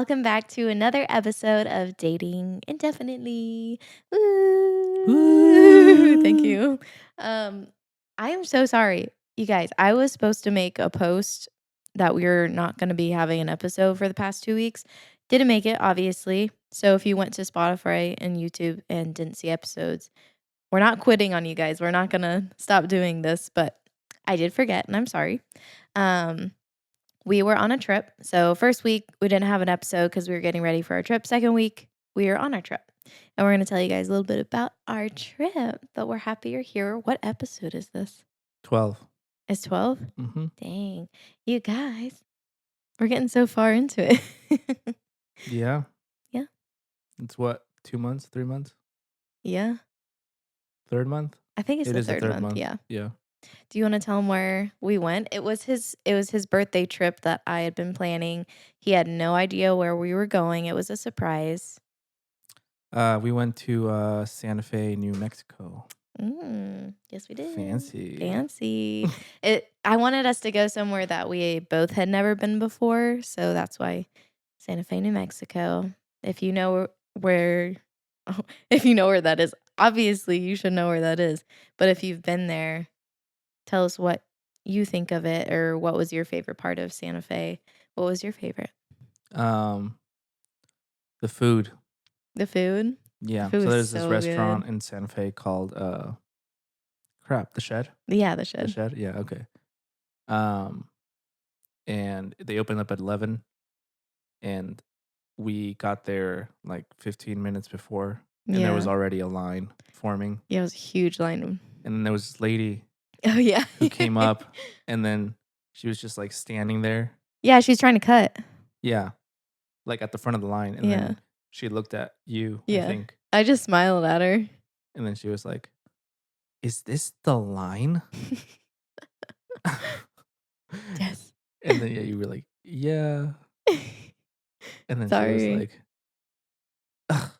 welcome back to another episode of Dating Indefinitely. Woo! Woo! Thank you. I am so sorry, you guys. I was supposed to make a post that we're not going to be having an episode for the past 2 weeks. Didn't make it, obviously. So if you went to Spotify and YouTube and didn't see episodes, we're not quitting on you guys. We're not going to stop doing this, but I did forget, and I'm sorry. We were on a trip. So first week, we didn't have an episode because we were getting ready for our trip. Second week, we were on our trip. And we're going to tell you guys a little bit about our trip. But we're happy you're here. What episode is this? 12. It's 12? Mm-hmm. Dang. You guys, we're getting so far into it. Yeah. Yeah. It's what, 2 months, 3 months, Yeah. third month? I think it's It the is the third third month. month. Yeah. Yeah. Do you want to tell him where we went? It was his birthday trip that I had been planning. He had no idea where we were going. It was a surprise. We went to Santa Fe, New Mexico. Yes, we did. Fancy. I wanted us to go somewhere that we both had never been before, so that's why Santa Fe, New Mexico. If you know where that is, obviously you should know where that is. But if you've been there, tell us what you think of it, or what was your favorite part of Santa Fe? What was your favorite? The food. The food? Yeah. Food So was there's this so restaurant good. in Santa Fe called The Shed. Yeah, the The shed. Shed. Yeah. Okay. And they opened up at 11, and we got there like 15 minutes before, and there was Yeah. already a line forming. Yeah, it was a huge line. And then there was this lady Oh, yeah. who came up, and then she was just like standing there. Yeah, she's trying to cut. Yeah. Like at the front of the line. And Yeah. then she looked at you, I Yeah. think. I just smiled at her. And then she was like, "Is this the line?" Yes. And then you were like, "Yeah." And then she Sorry. was like, "Ugh,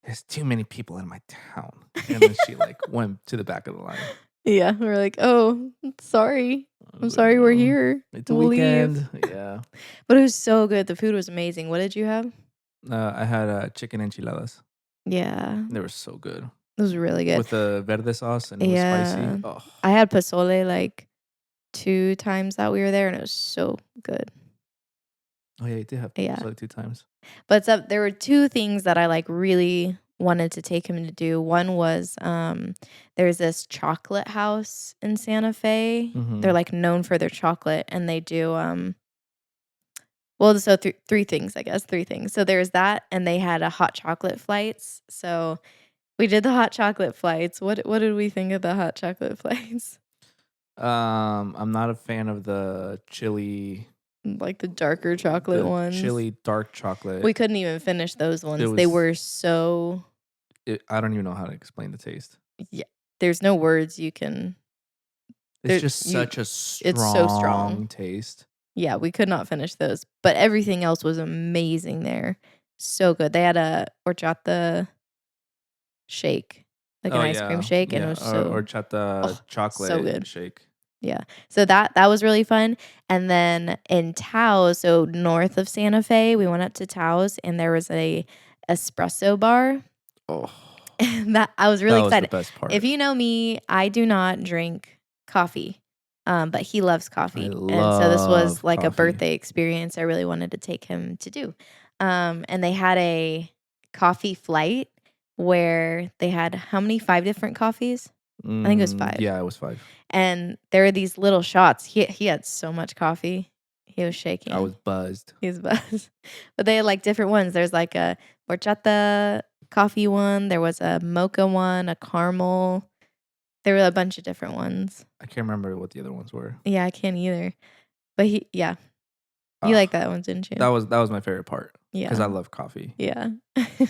there's too many people in my town." And then she like went to the back of the line. Yeah, we're like, oh, sorry. I I'm was sorry like, we're "Oh, here. It's a We'll weekend." leave. Yeah. But it was so good. The food was amazing. What did you have? I had chicken enchiladas. Yeah, They were so good. it was really good. With the verde sauce, and it was Yeah. spicy. Oh. I had pozole like 2 times that we were there, and it was so good. Oh yeah, you did have Yeah. like 2 times. But there were 2 things that I like really wanted to take him to do. One was there's this chocolate house in Santa Fe. Mhm. They're like known for their chocolate, and they do well, so 3 things, I guess, 3 things. So there's that, and they had a hot chocolate flights. So we did the hot chocolate flights. What did we think of the hot chocolate flights? I'm not a fan of the chili, Like the darker chocolate the ones. chili dark chocolate. We couldn't even finish those ones. They were so I don't even know how to explain the taste. there's no words you can. It's just such a it's so strong. taste. Yeah, we could not finish those, but everything else was amazing there. So good. They had a horchata shake, like an ice cream shake, and it was so horchata chocolate so good. shake. Yeah. So that was really fun. And then in Taos, so north of Santa Fe, we went up to Taos, and there was a espresso bar. Oh, And that I was really excited. That was the best part. If you know me, I do not drink coffee. But he loves coffee. And so this was like a birthday experience I really wanted to take him to do. And they had a coffee flight where they had how many? 5 different coffees? I think it was 5. Yeah, it was 5. And there were these little shots. He had so much coffee. He was shaking. I was buzzed. He was buzzed. But they had like different ones. There's like a horchata coffee one. There was a mocha one, a caramel. There were a bunch of different ones. I can't remember what the other ones were. Yeah, I can't either. But you like that one, didn't you? That was my favorite part. Yeah. Because I love coffee. Yeah.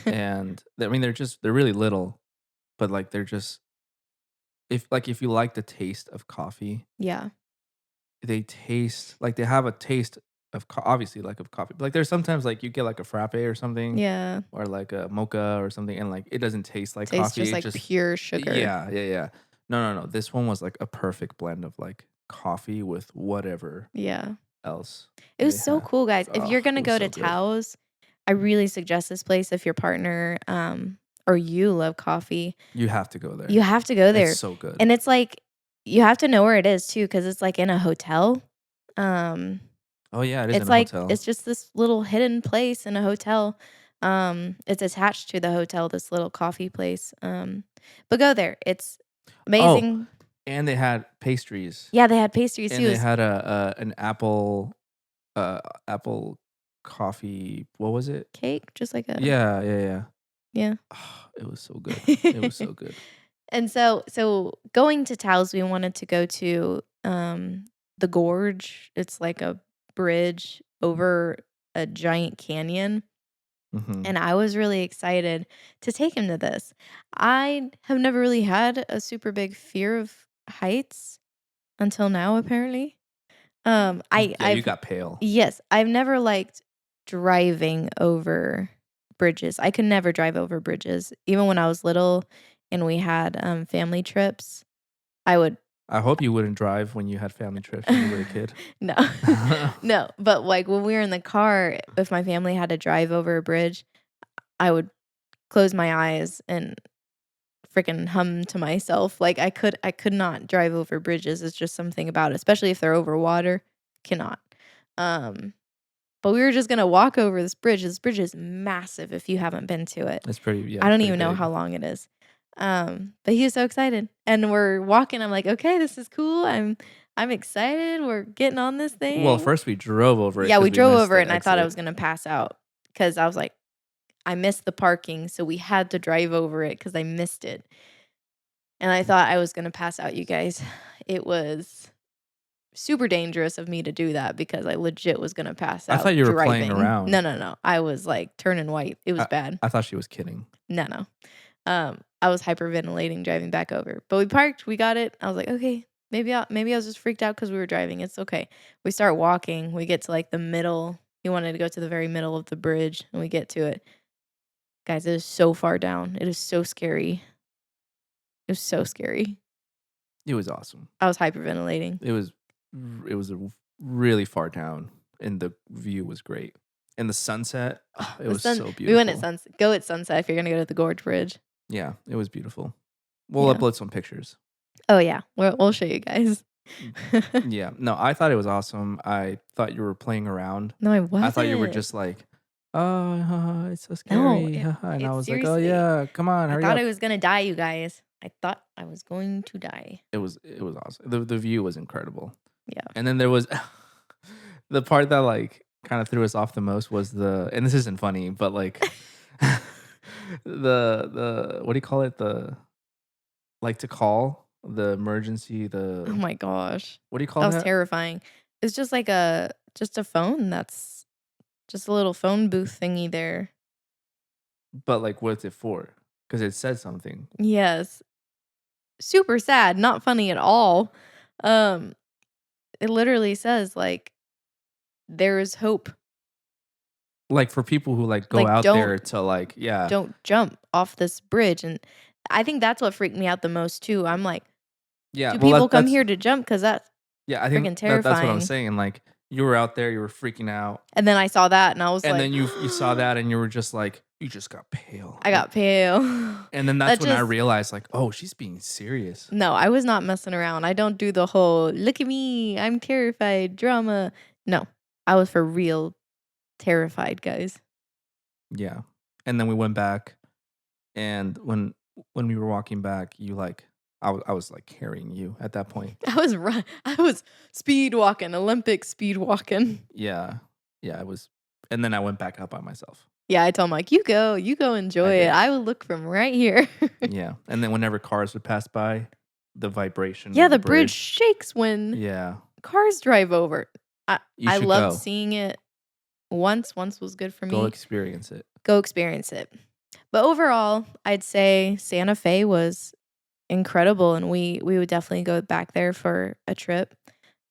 And I mean, they're really little, but like they're just, if you like the taste of coffee, Yeah. they taste like they have a taste of obviously like of coffee. Like there's sometimes like you get like a frappe or something, Yeah. or like a mocha or something, and like it doesn't taste like Tastes coffee. just like pure sugar. Yeah. No. This one was like a perfect blend of like coffee with whatever Yeah. else. It was so cool, guys. If you're going to go to Taos, I really suggest this place if your partner, or you love coffee. You have to go You there. have to go It's there, so good. and it's like you have to know where it is too, because it's, like, in a hotel. Um, Oh, yeah, it is in it's a like hotel. it's just this little hidden place in a hotel. It's attached to the hotel, this little coffee place, but go there. It's Oh, amazing. and they had pastries, Yeah, they had pastries too. and It they was had an apple coffee what was it? cake, just like a Yeah, yeah, yeah. yeah. Oh, it was so good. It was so good. And so going to Taos, we wanted to go to, the gorge. It's like a bridge over a giant canyon, Mhm. and I was really excited to take him to this. I have never really had a super big fear of heights until now, apparently. Yeah, you I've got pale. yes, I've never liked driving over bridges. I could never drive over bridges. Even when I was little and we had, family trips, I would I hope you wouldn't drive when you had family trips when you were a kid. no. No, but, like, when we were in the car, if my family had to drive over a bridge, I would close my eyes and freaking hum to myself. Like, I could not drive over bridges. It's just something about it, especially if they're over water. Cannot. Um But we were just gonna walk over this bridge. This bridge is massive if you haven't been to it. It's pretty yeah, I it's don't pretty even know how big. long it is. But he was so excited. And we're walking, I'm like, "Okay, this is cool. I'm excited. We're getting on this Well, thing." first we drove over it Yeah, we because we drove missed over it the and I thought I exit. was gonna pass out because I was like, I missed the parking, so we had to drive over it because I missed it. And I thought I was gonna pass out, you guys. It was super dangerous of me to do that because I legit was gonna pass I out thought you were playing driving. around. No, no, no. I was, like, turning white. It was I bad. I thought she was kidding. No, no. I was hyperventilating driving back over. But we parked, we got it. I was like, "Okay, maybe I was just freaked out because we were driving. It's okay." We start walking. We get to, like, the middle. He wanted to go to the very middle of the bridge, and we get to it. Guys, it is so far down. It is so scary. It was so scary. It was awesome. I was hyperventilating. It was a really far down, and the view was great. And the sunset, oh, it The was sun so we went at beautiful. sunset. Go at sunset if you're gonna go to the Gorge Bridge. Yeah, it was beautiful. We'll Yeah. upload some pictures. Oh, yeah. We'll show you guys. Mm, yeah, no, I thought it was awesome. I thought you were playing around. No, I I thought you were wasn't. just like, "Oh, haha, it's so No, scary, haha," and I it's was like, "Oh, seriously yeah, come on, I hurry thought I up." was gonna die, you guys. I thought I was going to die. It was awesome. The view was incredible. Yeah. And then there was the part that, like, kinda threw us off the most was and this isn't funny, but, like, the what do you call it? Like, to call the emergency, Oh my gosh. what do you call That was that? terrifying. It's just like a phone that's just a little phone booth thingy there. But, like, what's it for? Because it said something. Yes. Super sad, not funny at all. Um, it literally says, like, "There is hope." Like, for people who, like, go Like, out there to, like yeah. don't jump off this bridge, and I think that's what freaked me out the most too. I'm like, Yeah, "Do well, people come that's here to jump? Because that's yeah, I think freaking that's what I'm terrifying." saying, like, you were out there, you were freaking out, And then I saw that and I was and like, then you saw that and you were just like, you just got pale, I like got pale. and then that's That when I just realized, like, "Oh, she's being serious." no, I was not messing around. I don't do the whole, "Look at me, I'm terrified," drama. No, I was for real terrified, guys. Yeah, and then we went back, and when we were walking back, you, like I was, like, carrying you at that point. I was speed walking, Olympic speed walking. Yeah. Yeah, I was and then I went back up by myself. Yeah, I told him like, you go I enjoy it. did. I will look from right here." Yeah, and then whenever cars would pass by, the vibration Yeah, of the the bridge bridge shakes when yeah, cars drive over. I you I should loved go. seeing it once. Once was good for Go me. experience it. Go experience it. But overall, I'd say Santa Fe was incredible, and we would definitely go back there for a trip.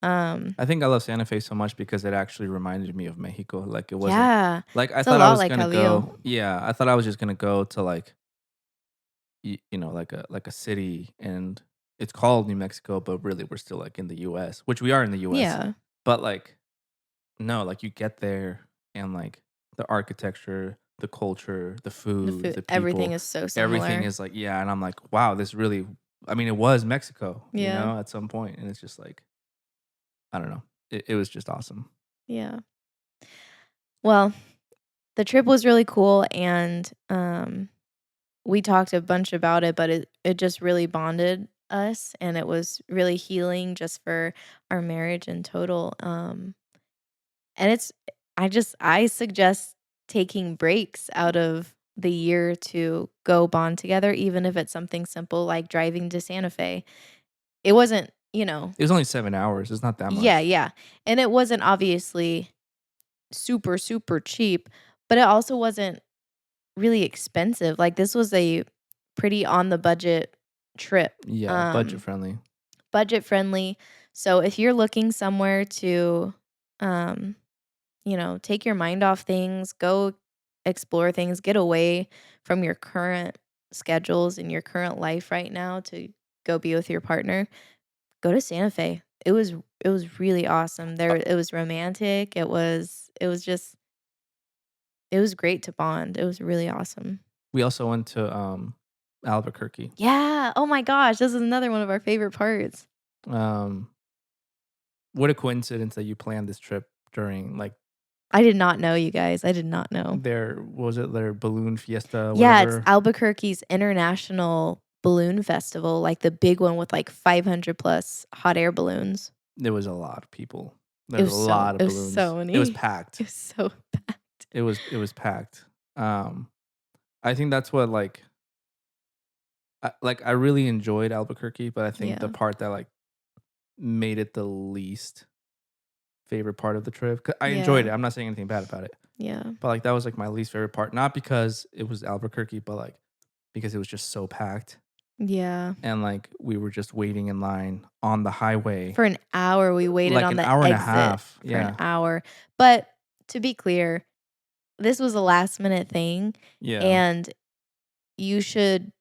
Um, I think I love Santa Fe so much because it actually reminded me of Mexico, like, it wasn't yeah, like, I it's a thought I lot was like gonna Calvillo. go yeah, I thought I was just gonna go to, like, like a city, and it's called New Mexico, but really we're still, like, in the US, which we are in the US, Yeah, but, like, no, like, you get there and, like the architecture, the culture, the The food, food, the everything people, is so everything similar. is like, yeah, and I'm like, wow, this really, I mean, it was Mexico, Yeah, at some point, and it's just like, I don't know, it was just awesome. yeah. Well, the trip was really cool, and, we talked a bunch about it, but it just really bonded us, and it was really healing just for our marriage in total, and I suggest taking breaks out of the year to go bond together, even if it's something simple like driving to Santa Fe. It wasn't, It was only 7 hours. It's not that yeah, much. yeah, and it wasn't obviously super, super cheap, but it also wasn't really expensive. Like, this was a pretty on the budget trip, Yeah, budget friendly. budget friendly. So if you're looking somewhere to, um, take your mind off things, go explore things, get away from your current schedules and your current life right now to go be with your partner, go to Santa Fe. It was really awesome. Uh, It was romantic. It was great to bond. It was really awesome. we also went to Albuquerque. Yeah. Oh my gosh, this is another one of our favorite parts. Um, what a coincidence that you planned this trip during like I did not know, you guys. I did not know. their, what was it, their balloon fiesta, Yeah, it's whatever. Albuquerque's International Balloon Festival, like the big one with like 500 plus hot air balloons. There was a lot of people. There's a lot It of was so balloons. It was many. packed. It was so packed. It was packed. Um, I think that's what like I really enjoyed Albuquerque, but I think the Yeah. part that like made it the least favorite part of the trip. 'Cause I enjoyed Yeah. it. I'm not saying anything bad about it, Yeah. but like that was like my least favorite part. Not because it was Albuquerque, but like because it was just so packed, Yeah. and like we were just waiting in line on the highway For an hour, we waited like on an the hour and a exit half. for an Yeah, hour. But to be clear, this was a last minute thing, yeah. and you should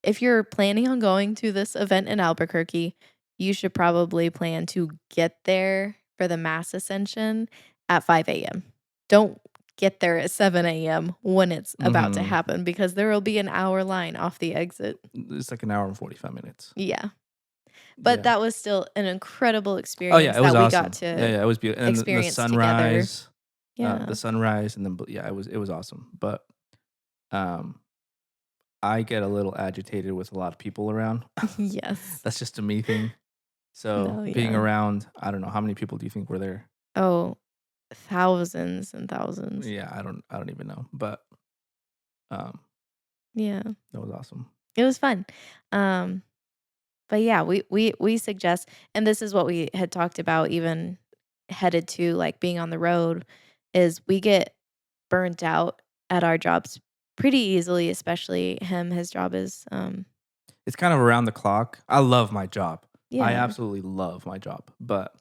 if you're planning on going to this event in Albuquerque, you should probably plan to get there for the mass ascension at 5 AM. Don't get there at 7 AM when it's about to Hmm. happen because there will be an hour line off the exit. It's like an hour and 45 minutes. Yeah. But Yeah. that was still an incredible Oh yeah, experience it was that we got awesome. Yeah, to yeah, it was beautiful. And experience together. the Yeah. sunrise, and then yeah, it was awesome. But um, I get a little agitated with a lot of people around. Yes. That's just a me thing. So No, being yeah. around, I don't know how many people do you think were there? Oh, thousands and thousands. Yeah, I don't even know. But um, Yeah. that was awesome. It was fun. Um But yeah, we suggest and this is what we had talked about even headed to, like, being on the road, is we get burnt out at our jobs pretty easily, especially him, his job is, It's kind of around the clock. I love my job. I yeah, absolutely love my job, but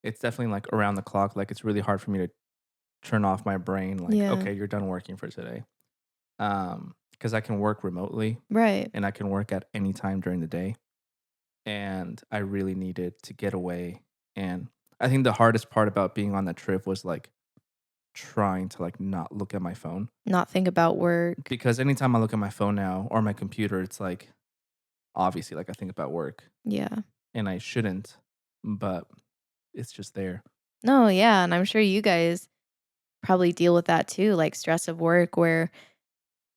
it's definitely like around the clock. Like it's really hard for me to turn off my brain. Like, yeah, okay, you're done working for today. Because I can work remotely right, and I can work at any time during the day. And I really needed to get away. And I think the hardest part about being on that trip was like trying to like not look at my phone. not think about work. Because anytime I look at my phone now or my computer, it's like obviously like I think about work Yeah. and I shouldn't, but it's just there. No, yeah, and I'm sure you guys probably deal with that too, like stress of work where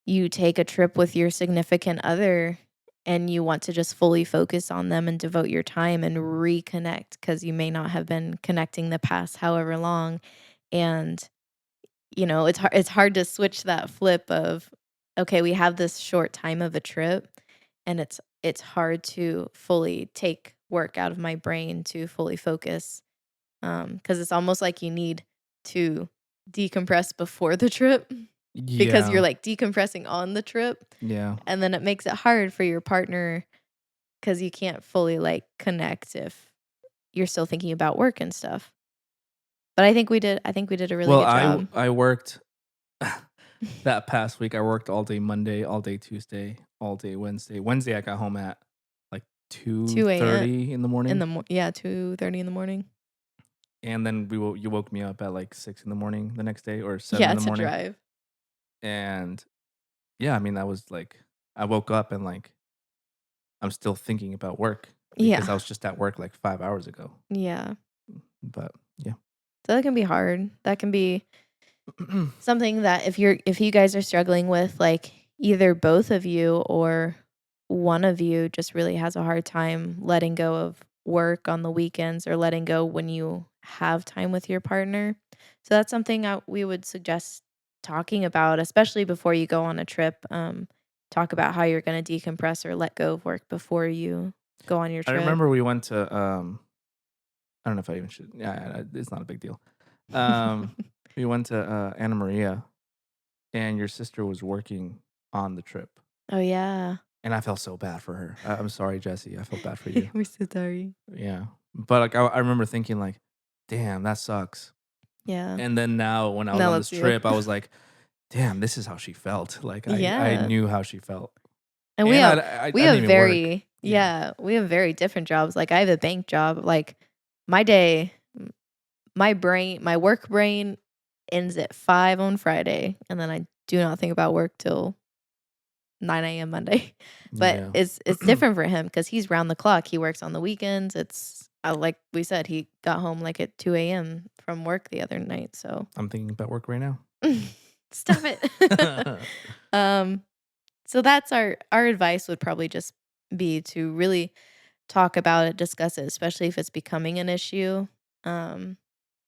you take a trip with your significant other and you want to just fully focus on them and devote your time and reconnect because you may not have been connecting the past however long. And, it's hard to switch that flip of, okay, we have this short time of a trip and it's hard to fully take work out of my brain to fully focus. Because it's almost like you need to decompress before the trip because you're Yeah. like decompressing on the trip Yeah. and then it makes it hard for your partner because you can't fully like connect if you're still thinking about work and stuff. But I think we did a really Well, good job. I worked that past week. I worked all day Monday, all day Tuesday, all day Wednesday. Wednesday I got home at like 2 a.m. 2:30 in the morning. Yeah, 2:30 in the morning. and then you woke me up at like 6 in the morning the next day or 7 Yeah, in the to morning, drive. and yeah, I mean that was like I woke up and like I'm still thinking about work because Yeah. I was just at work like 5 hours ago. Yeah. But yeah, So that can be hard. That can be something that if you guys are struggling with, like, either both of you or one of you just really has a hard time letting go of work on the weekends or letting go when you have time with your partner. So that's something we would suggest talking about, especially before you go on a trip. Talk about how you're gonna decompress or let go of work before you go on your I trip. remember we went to I don't know if I even should. Yeah, it's not a big deal. Um, we went to Anna Maria, and your sister was working on the trip, Oh, yeah. and I felt so bad for her. I'm sorry, Jesse. I felt bad for you. We're so sorry. Yeah, but like I remember thinking like, damn, that sucks. Yeah. And then now when I was Now on let's this see it. trip, I was like, damn, this is how she felt. Like I Yeah. knew how she felt, And and I we didn't have even work. very Yeah, yeah, we have very different jobs. Like, I have a bank job. Like, my day my work brain ends at 5 on Friday, and then I do not think about work till 9 a.m. Monday. But yeah. it's different for him because he's round the clock. He works on the weekends. It's like we said, he got home, like, at 2 a.m. from work the other night, so I'm thinking about work right now. stop it. Um, so that's our advice would probably just be to really talk about it, discuss it, especially if it's becoming an issue um,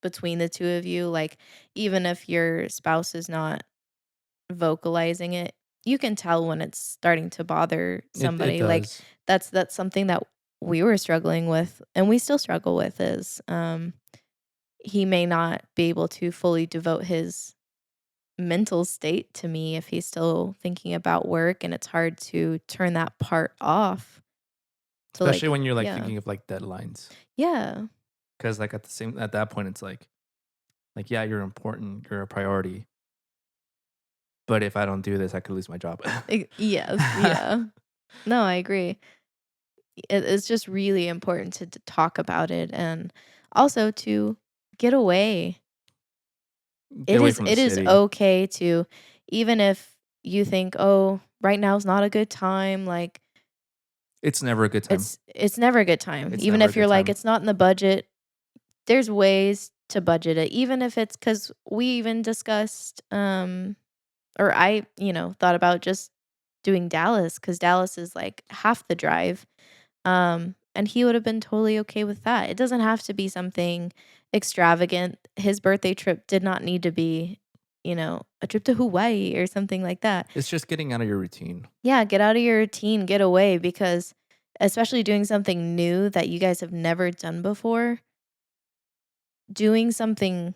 between the two of you. Like, even if your spouse is not vocalizing it, you can tell when it's starting to bother It somebody. Like, does, that's something that we were struggling with, and we still struggle with. Is he may not be able to fully devote his mental state to me if he's still thinking about work, and it's hard to turn that part off to, especially like, when you're like yeah. thinking of like deadlines. Yeah. Because like at that point, it's like yeah, you're important, you're a priority. But if I don't do this, I could lose my job. Yes, yeah. No, I agree. It's just really important to talk about it, and also to get away. Get It away is from the it is city. okay to, even if you think, "Oh, right now is not a good time," like, It's never a good time. it's never a good time. It's Even never a if you're good like, time. "It's not in the budget," there's ways to budget it, even if it's because we even discussed, or I, thought about just doing Dallas because Dallas is, like, half the drive. And he would have been totally okay with that. It doesn't have to be something extravagant. His birthday trip did not need to be, a trip to Hawaii or something like that. It's just getting out of your routine. Yeah, get out of your routine, get away, because especially doing something new that you guys have never done before, doing something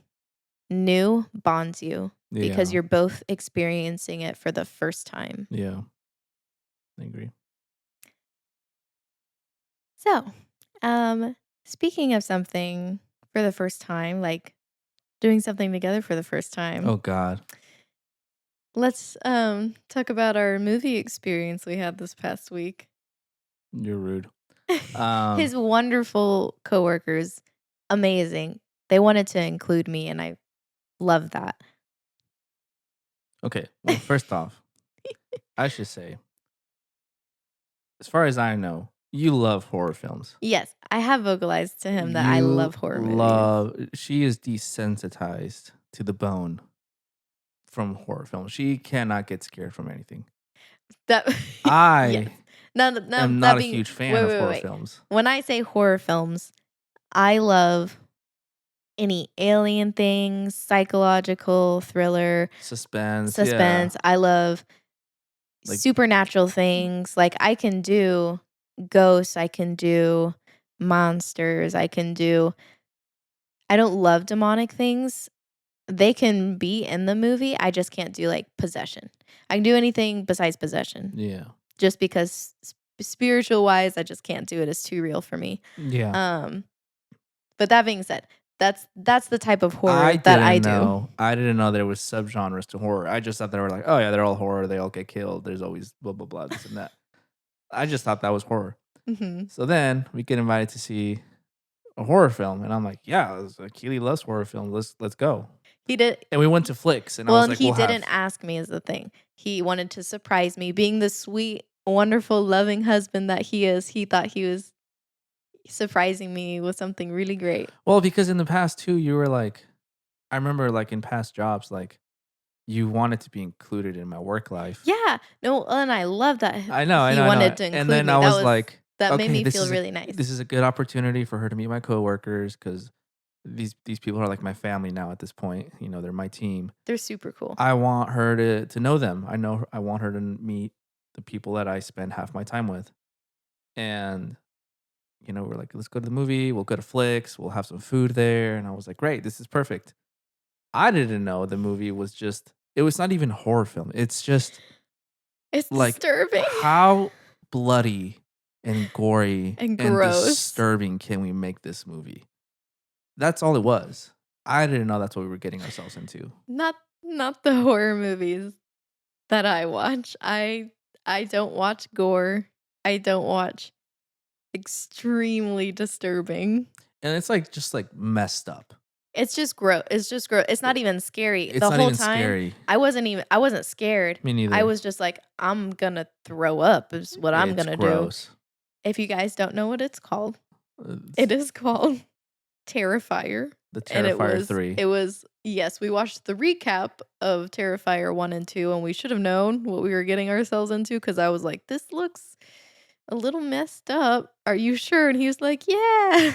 new bonds you because Yeah. you're both experiencing it for the first time. Yeah. I agree. So, um, speaking of something for the first time, like doing something together for the first time, Oh God, let's talk about our movie experience we had this past week. you're rude. Um, His wonderful coworkers, amazing. They wanted to include me, and I love that. okay. Well, first off, I should say, as far as I know, you love horror films. Yes, I have vocalized to him that I You love horror movies. love she is desensitized to the bone from horror films. She cannot get scared from anything. That yes. I Now, now am that not a being huge fan wait, of wait, horror wait. films. When I say horror films, I love any alien things, psychological thriller, Suspense, yeah. suspense. I love Like supernatural things. Like, I can do ghosts, I can do monsters, I don't love demonic things. They can be in the movie. I just can't do, like, possession. I can do anything besides possession yeah. just because spiritual wise, I just can't do it. It's too real for me. Yeah. Um, but that being said, that's the type of I horror that I didn't do. know. I didn't know there was subgenres to horror. I just thought they were like, oh yeah, they're all horror. They all get killed. There's always blah blah blah this and that. I just thought that was horror. Mhm. So then we get invited to see a horror film, and I'm like, yeah, Keely loves horror films. Let's go. He did And we went to Flicks, and I well, was and like, he we'll didn't have. ask me is the thing. He wanted to surprise me. Being the sweet, wonderful, loving husband that he is, he thought he was surprising me with something really great. Well, because in the past too, you were like, I remember like in past jobs, like you wanted to be included in my work life. Yeah. No, and I love that I he know, I know. wanted to And include then me. I was like, That made okay, me feel really nice. this is a good opportunity for her to meet my coworkers because these people are like my family now at this point. You know, they're my team. They're super cool. I want her to know them. I want her to meet the people that I spend half my time with. And we're like, let's go to the movie. We'll go to Flicks. We'll have some food there. And I was like, great, this is perfect. I didn't know the movie was just. It was not even a horror film. It's just It's like disturbing how bloody and gory and and gross. disturbing can we make this movie? That's all it was. I didn't know that's what we were getting ourselves into. Not the horror movies that I watch. I don't watch gore. I don't watch extremely disturbing. And it's like just like messed up. It's just gross. It's just gross. It's not even scary. It's The not whole even time, scary. I wasn't scared. Me I neither. was just like, I'm gonna throw up is what I'm It's gonna do. gross. If you guys don't know what it's called, It's it is called Terrifier. the And Terrifier 3. it was yes, we watched the recap of Terrifier 1 and 2, and we should have known what we were getting ourselves into because I was like, "This looks a little messed up. Are you sure?" And he was like, "Yeah."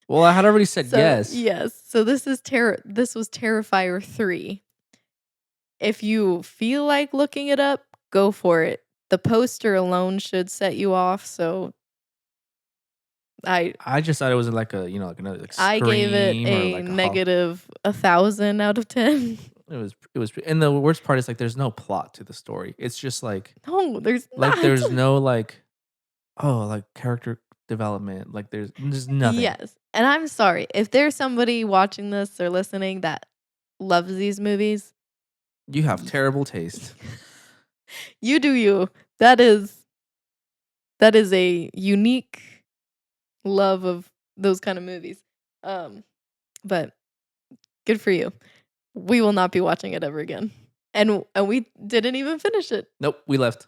Well, I had already said So, yes. yes. So this was Terrifier 3. If you feel like looking it up, go for it. The poster alone should set you off, so I I just thought it was like a, like another like I gave it Scream or a like a Hall. negative 1,000 out of 10. And the worst part is like there's no plot to the story. It's just No, there's like not. there's no like, oh, like character development. Like there's nothing. Yes. And I'm sorry if there's somebody watching this or listening that loves these movies. You have y- terrible taste. You do you. That is a unique love of those kind of movies. Um, but good for you. We will not be watching it ever again. And we didn't even finish it. Nope, we left.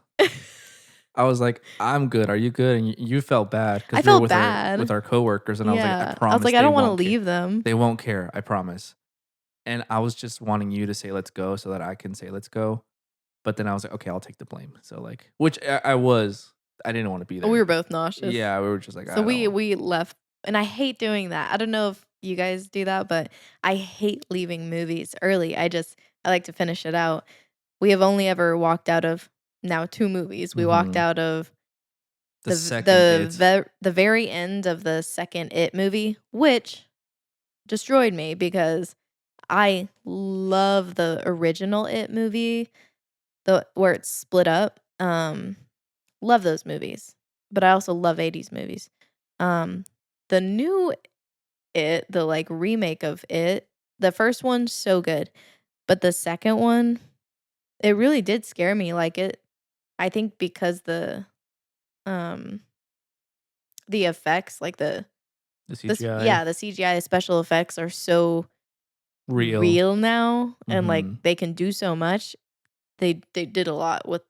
I was like, I'm good. Are you good? And you felt bad I because we were felt with bad. our coworkers, and I was like, I Yeah. I was promise like, I they don't want to won't care. leave them. They won't care. I promise. And I was just wanting you to say let's go so that I can say let's go. But then I was like, okay, I'll take the blame. So like, which I was. I didn't want to be We there. were both nauseous. Yeah, we were just like, So I don't. we left, and I hate doing that. I don't know if you guys do that, but I hate leaving movies early. I like to finish it out. We have only ever walked out of now 2 movies. We walked Mhm. out of The second it. the very end of the second It movie, which destroyed me because I love the original It movie, the where it's split up. Love those movies, but I also love 80s movies. Um, the new It, the, like, remake of It, the first one's so good, but the second one, it really did scare me, like, I think because um, the effects, like, The CGI. yeah, the CGI special effects are so Real. real now, and, like, Mhm. they can do so much. They did a lot with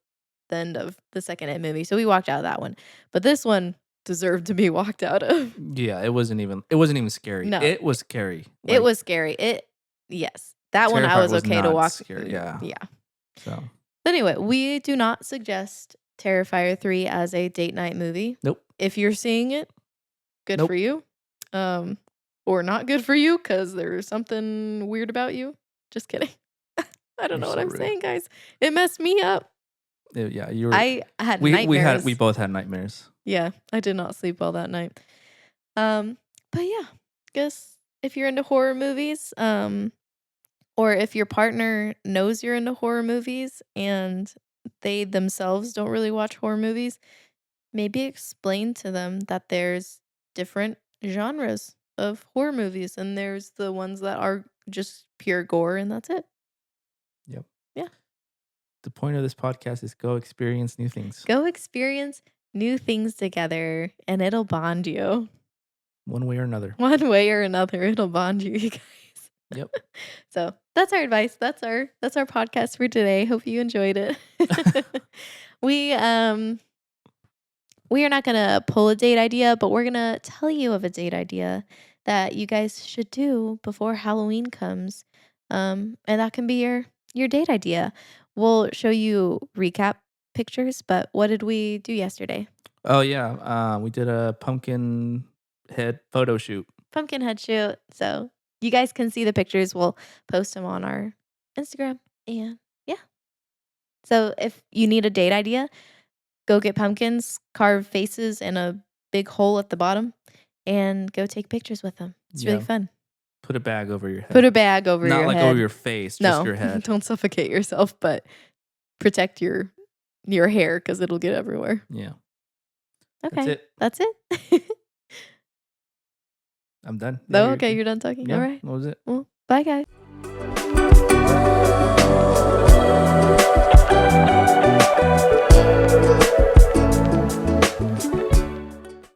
the end of the second It movie, so we walked out of that one, but this one deserved to be walked out of. Yeah, it wasn't even scary. No, It was scary. it Like was scary. Yes. That one I Terrifier was was okay to not walk scary. through. Yeah. Yeah. So, Anyway, we do not suggest Terrifier 3 as a date night movie. nope. If you're seeing it, good for Nope. you. Or not good for you because there's something weird about you. Just kidding. I don't You're know what so I'm rude. saying, guys. It messed me up. Yeah, you were. I had We nightmares. both had nightmares. Yeah, I did not sleep well that night. But yeah, guess if you're into horror movies, or if your partner knows you're into horror movies and they themselves don't really watch horror movies, maybe explain to them that there's different genres of horror movies and there's the ones that are just pure gore and that's it. Yep. Yeah. The point of this podcast is go experience new things. Go experience new things together and it'll bond you. one way or another. One way or another, it'll bond you guys. Yep. So, that's our advice. That's our podcast for today. Hope you enjoyed it. We, we are not gonna pull a date idea, but we're gonna tell you of a date idea that you guys should do before Halloween comes. And that can be your date idea. We'll show you recap pictures, but what did we do yesterday? Oh yeah, we did a pumpkin head photo shoot. Pumpkin head shoot. So you guys can see the pictures. We'll post them on our Instagram. And yeah. So if you need a date idea, go get pumpkins, carve faces in a big hole at the bottom, and go take pictures with them. It's really Yeah, fun. put a bag over your Put head. a bag over Not your like over head. your face, just No, your head. don't suffocate yourself, but protect your hair because it'll get everywhere. Yeah. That's Okay, it. that's it. I'm done. Yeah, No, okay, you're done talking. All yeah, right. that was it. Well, bye, guys.